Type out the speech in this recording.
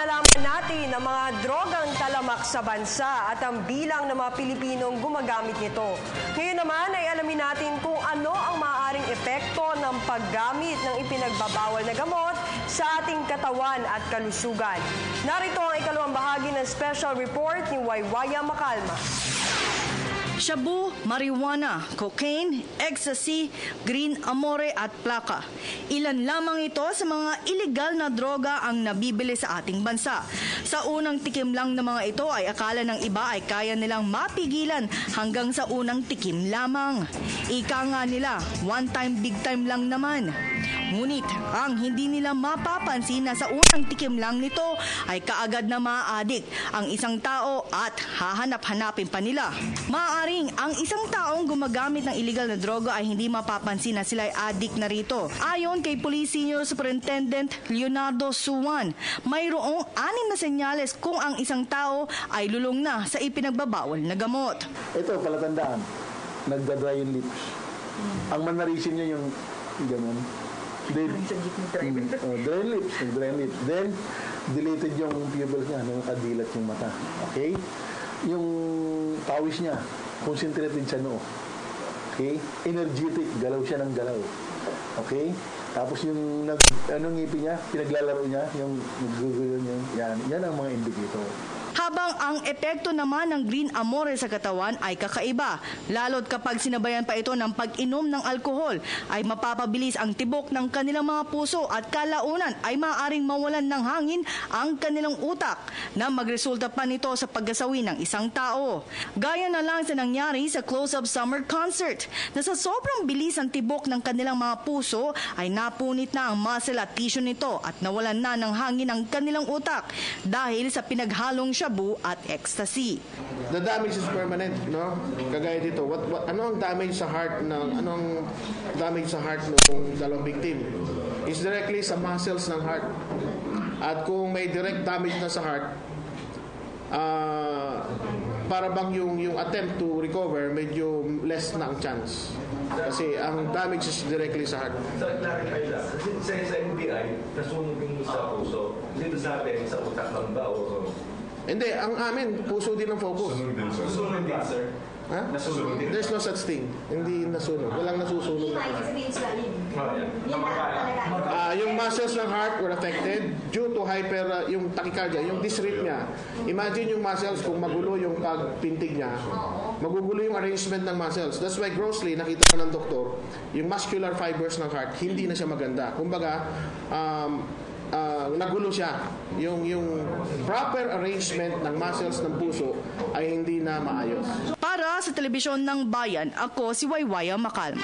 Malalaman natin ang mga drogang talamak sa bansa at ang bilang ng mga Pilipinong gumagamit nito. Ngayon naman ay alamin natin kung ano ang maaaring epekto ng paggamit ng ipinagbabawal na gamot sa ating katawan at kalusugan. Narito ang ikalawang bahagi ng special report ni Waywaya Macalma. Shabu, marijuana, cocaine, ecstasy, green amore at plaka. Ilan lamang ito sa mga ilegal na droga ang nabibili sa ating bansa. Sa unang tikim lang ng mga ito ay akala ng iba ay kaya nilang mapigilan hanggang sa unang tikim lamang. Ika nga nila, one time big time lang naman. Ngunit ang hindi nila mapapansin na sa unang tikim lang nito ay kaagad na ma-addict ang isang tao at hahanap-hanapin pa nila. Maaaring ang isang taong gumagamit ng illegal na droga ay hindi mapapansin na sila ay addict na rito. Ayon kay Police Senior Superintendent Leonardo Suwan, mayroong 6 na senyales kung ang isang tao ay lulong na sa ipinagbabawal na gamot. Ito, palatandaan, nagda-dry yung lips. Ang manarisin niya yung gano'n. Dry lips. Then, dilated yung pupils niya, nakadilat yung mata. Okay? Yung pawis niya, concentrated sa noo. Okay? Energetic, galaw siya ng galaw. Okay? Tapos yung ngipin niya, pinaglalaro niya, yung yan ang mga indicator. Habang ang epekto naman ng green amore sa katawan ay kakaiba, lalo't kapag sinabayan pa ito ng pag-inom ng alkohol, ay mapapabilis ang tibok ng kanilang mga puso at kalaunan ay maaaring mawalan ng hangin ang kanilang utak na magresulta pa nito sa paggasawi ng isang tao. Gaya na lang sa nangyari sa Close-Up Summer Concert na sa sobrang bilis ang tibok ng kanilang mga puso ay napunit na ang muscle at tissue nito at nawalan na ng hangin ang kanilang utak dahil sa pinaghalong shabu at ecstasy. The damage is permanent, no? Kagaya dito, ano ang damage sa heart ng dalawang victim? Is directly sa muscles ng heart. At kung may direct damage na sa heart, para bang yung attempt to recover medyo less na ang chance. Kasi ang damage is directly sa heart. Sa clarify lang, kasi sa NBI, nasunog yung sa puso. Dito sa atin, sa utak lang ba? Hindi, ang amin, puso din ang focus. Nasunog din, sir. Ha? Nasunog din. There's no such thing. Hindi nasunog. Walang nasusunog na heart. Yung muscles ng heart were affected due to yung tachycardia, yung dysrhythmia. Imagine yung muscles kung magulo yung pagpintig niya, magugulo yung arrangement ng muscles. That's why grossly, nakita ng doktor, yung muscular fibers ng heart, hindi na siya maganda. Kumbaga, nagulo siya. Yung proper arrangement ng muscles ng puso ay hindi na maayos. Para sa Telebisyon ng Bayan, ako si Waywaya Macalma.